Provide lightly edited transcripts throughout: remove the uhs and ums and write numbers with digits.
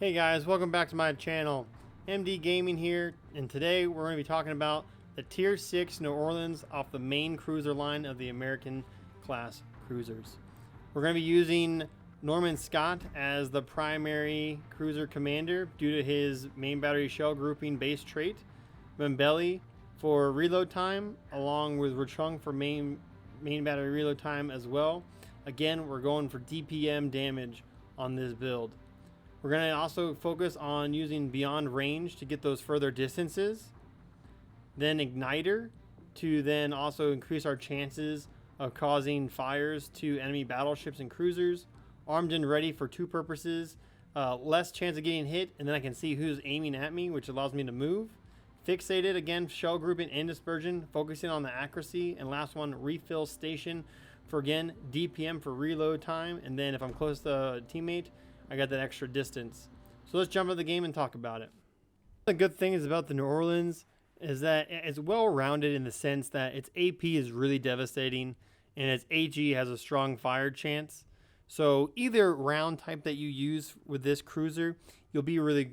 Hey guys, welcome back to my channel. MD Gaming here, and today we're going to be talking about the Tier 6 New Orleans off the main cruiser line of the American class cruisers. We're going to be using Norman Scott as the primary cruiser commander due to his main battery shell grouping base trait, Mbeli for reload time, along with Rechung for main battery reload time as well. Again, we're going for DPM damage on this build. We're going to also focus on using Beyond Range to get those further distances. Then Igniter to then also increase our chances of causing fires to enemy battleships and cruisers. Armed and Ready for two purposes. Less chance of getting hit, and then I can see who's aiming at me, which allows me to move. Fixated, again, shell grouping and dispersion, focusing on the accuracy. And last one, Refill Station for, again, DPM for reload time. And then if I'm close to a teammate, I got that extra distance. So let's jump into the game and talk about it. The good thing is about the New Orleans is that it's well-rounded in the sense that its AP is really devastating and its AG has a strong fire chance. So either round type that you use with this cruiser, you'll be really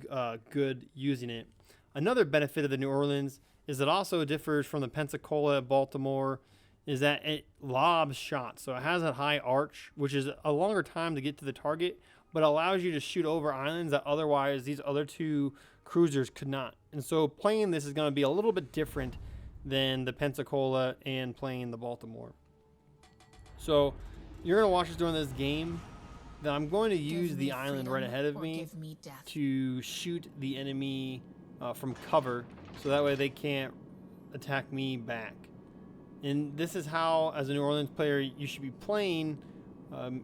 good using it. Another benefit of the New Orleans is it also differs from the Pensacola, Baltimore, is that it lobs shots. So it has a high arch, which is a longer time to get to the target, but allows you to shoot over islands that otherwise these other two cruisers could not. And so playing this is going to be a little bit different than the Pensacola and playing the Baltimore. So you're going to watch us during this game that I'm going to use the island right ahead of me to shoot the enemy from cover, so that way they can't attack me back. And this is how, as a New Orleans player, you should be playing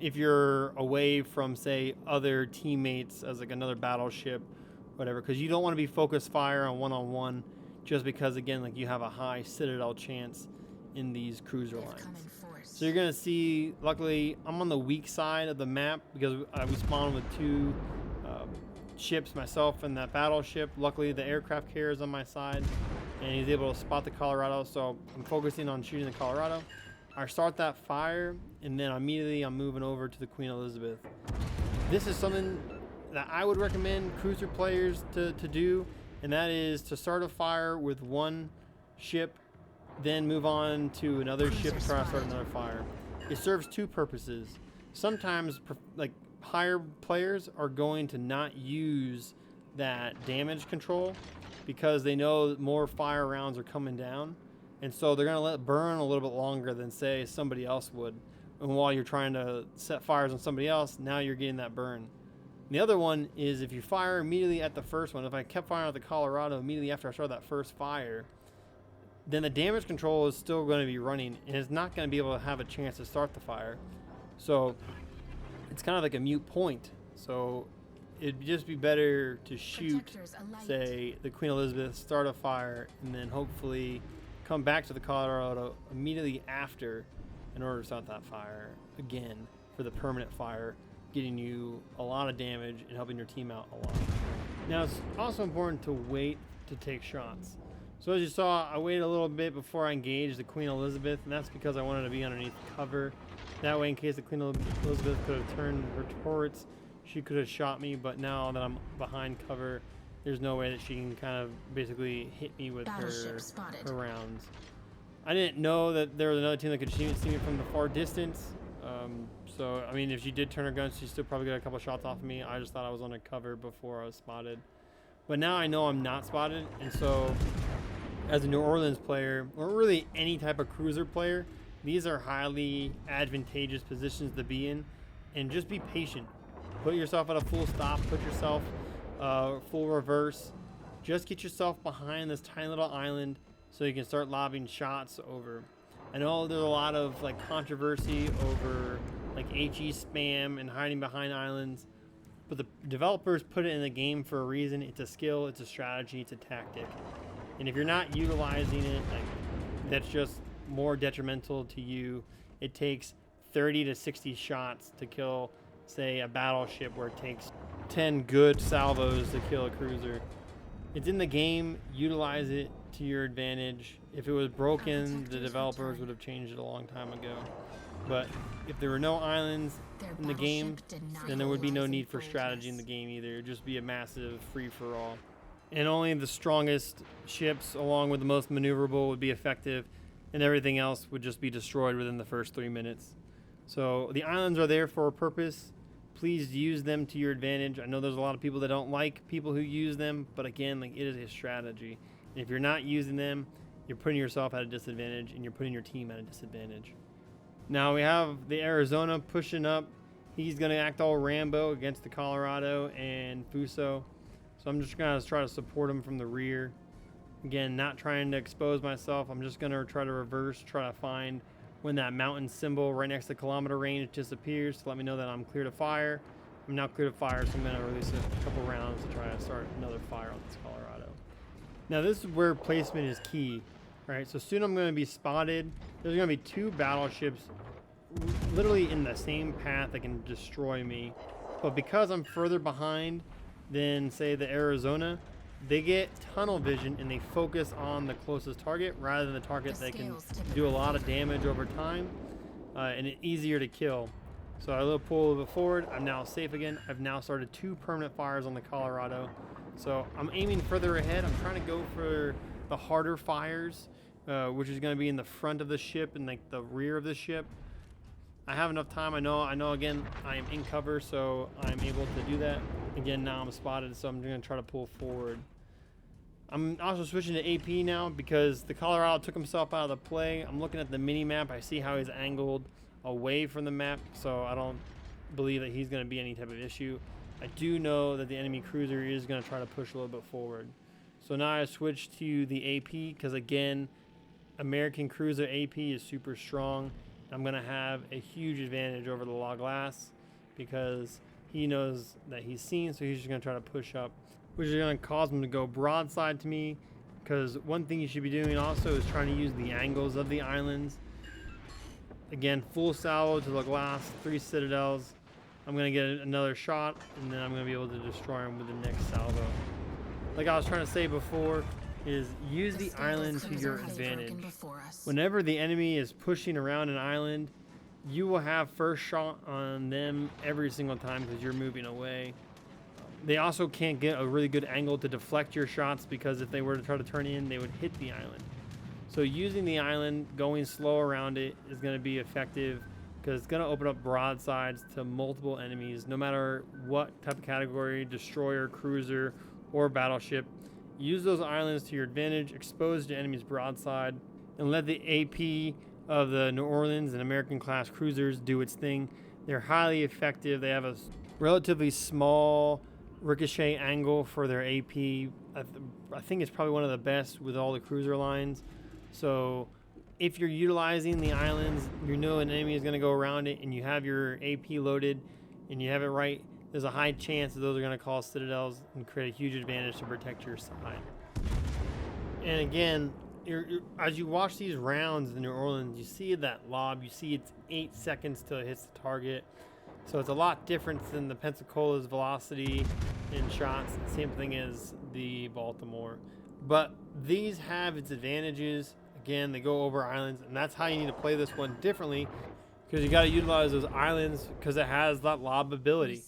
if you're away from, say, other teammates as like another battleship, whatever, because you don't want to be focused fire on one-on-one just because, again, like you have a high citadel chance in these cruiser lines. So you're going to see, luckily, I'm on the weak side of the map because we spawned with two ships, myself and that battleship. Luckily, the aircraft carrier is on my side, and he's able to spot the Colorado, so I'm focusing on shooting the Colorado. I start that fire, and then immediately I'm moving over to the Queen Elizabeth. This is something that I would recommend cruiser players to do, and that is to start a fire with one ship, then move on to another ship to try to start another fire. It serves two purposes. Sometimes, like, higher players are going to not use that damage control because they know that more fire rounds are coming down. And so they're going to let it burn a little bit longer than, say, somebody else would. And while you're trying to set fires on somebody else, now you're getting that burn. And the other one is if you fire immediately at the first one. If I kept firing at the Colorado immediately after I started that first fire, then the damage control is still going to be running, and it's not going to be able to have a chance to start the fire. So it's kind of like a mute point. So it'd just be better to shoot, say, the Queen Elizabeth, start a fire, and then hopefully come back to the Colorado immediately after in order to start that fire again for the permanent fire, getting you a lot of damage and helping your team out a lot. Now, it's also important to wait to take shots. So as you saw, I waited a little bit before I engaged the Queen Elizabeth, and that's because I wanted to be underneath cover. That way, in case the Queen Elizabeth could have turned her turrets, she could have shot me, but now that I'm behind cover, there's no way that she can kind of basically hit me with her rounds. I didn't know that there was another team that could see me from the far distance. So, I mean, if she did turn her gun, she still probably got a couple shots off of me. I just thought I was under cover before I was spotted. But now I know I'm not spotted, and so as a New Orleans player, or really any type of cruiser player, these are highly advantageous positions to be in, and just be patient. Put yourself at a full stop, put yourself full reverse. Just get yourself behind this tiny little island so you can start lobbing shots over. I know there's a lot of like controversy over like HE spam and hiding behind islands, but the developers put it in the game for a reason. It's a skill, it's a strategy, it's a tactic. And if you're not utilizing it, like, that's just more detrimental to you. It takes 30 to 60 shots to kill, say, a battleship where it takes 10 good salvos to kill a cruiser. It's in the game, utilize it to your advantage. If it was broken, the developers would have changed it a long time ago. But if there were no islands in the game, then there would be no need for strategy in the game either. It would just be a massive free-for-all. And only the strongest ships, along with the most maneuverable, would be effective, and everything else would just be destroyed within the first 3 minutes. So the islands are there for a purpose. Please use them to your advantage. I know there's a lot of people that don't like people who use them, but again, like, it is a strategy. And if you're not using them, you're putting yourself at a disadvantage, and you're putting your team at a disadvantage. Now we have the Arizona pushing up. He's going to act all Rambo against the Colorado and Fuso. So I'm just going to try to support him from the rear. Again, not trying to expose myself. I'm just going to try to reverse, try to find when that mountain symbol right next to kilometer range disappears to let me know that I'm clear to fire. I'm now clear to fire, so I'm going to release a couple rounds to try to start another fire on this Colorado. Now this is where placement is key. Right, so soon I'm going to be spotted. There's going to be 2 battleships literally in the same path that can destroy me. But because I'm further behind than, say, the Arizona, they get tunnel vision and they focus on the closest target rather than the target that can do a lot of damage over time and it's easier to kill. So I pull a little bit forward. I'm now safe again. I've now started 2 permanent fires on the Colorado. So I'm aiming further ahead. I'm trying to go for the harder fires, which is going to be in the front of the ship and like the rear of the ship. I have enough time. I know again, I am in cover, so I'm able to do that. Again, now I'm spotted, so I'm going to try to pull forward. I'm also switching to AP now because the Colorado took himself out of the play. I'm looking at the mini map. I see how he's angled away from the map, so I don't believe that he's going to be any type of issue. I do know that the enemy cruiser is going to try to push a little bit forward. So now I switch to the AP because, again, American cruiser AP is super strong. I'm going to have a huge advantage over the La Glace because he knows that he's seen, so he's just going to try to push up, which is going to cause him to go broadside to me, because one thing you should be doing also is trying to use the angles of the islands. Again, full salvo to La Glace, 3 citadels. I'm going to get another shot, and then I'm going to be able to destroy him with the next salvo. Like I was trying to say before, is use the island to your advantage. Whenever the enemy is pushing around an island, you will have first shot on them every single time because you're moving away. They also can't get a really good angle to deflect your shots because if they were to try to turn in, they would hit the island. So using the island, going slow around it is going to be effective because it's going to open up broadsides to multiple enemies, no matter what type of category, destroyer, cruiser, or battleship. Use those islands to your advantage, expose the enemy's broadside, and let the AP of the New Orleans and American class cruisers do its thing. They're highly effective. They have a relatively small ricochet angle for their AP. I think it's probably one of the best with all the cruiser lines. So if you're utilizing the islands, you know an enemy is going to go around it, and you have your AP loaded and you have it right, there's a high chance that those are going to cause citadels and create a huge advantage to protect your side. And again, as you watch these rounds in New Orleans, you see that lob, you see it's 8 seconds till it hits the target. So it's a lot different than the Pensacola's velocity in shots. Same thing as the Baltimore. But these have its advantages. Again, they go over islands, and that's how you need to play this one differently, because you got to utilize those islands because it has that lob ability.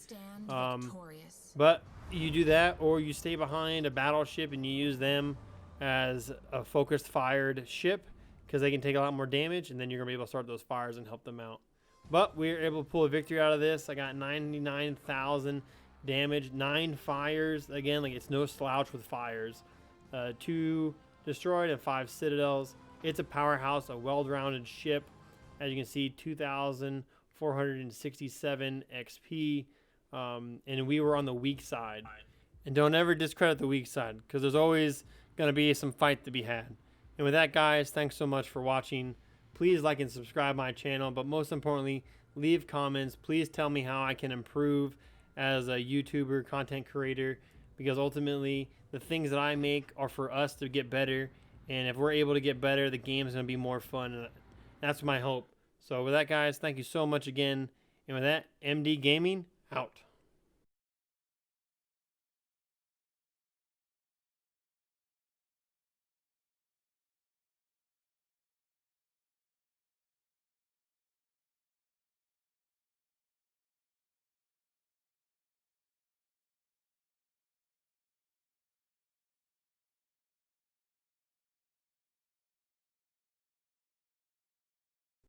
But you do that, or you stay behind a battleship and you use them as a focused fired ship because they can take a lot more damage, and then you're gonna be able to start those fires and help them out. But we were able to pull a victory out of this. I got 99,000 damage, 9 fires. Again, like, it's no slouch with fires. 2 destroyed and 5 citadels. It's a powerhouse, a well-rounded ship. As you can see, 2,467 XP. And we were on the weak side. And don't ever discredit the weak side, because there's always going to be some fight to be had. And with that, guys, thanks so much for watching. Please like and subscribe my channel, but most importantly, leave comments. Please tell me how I can improve as a YouTuber, content creator, because ultimately the things that I make are for us to get better. And if we're able to get better, the game is going to be more fun. And that's my hope. So with that, guys, thank you so much again. And with that, MD Gaming out.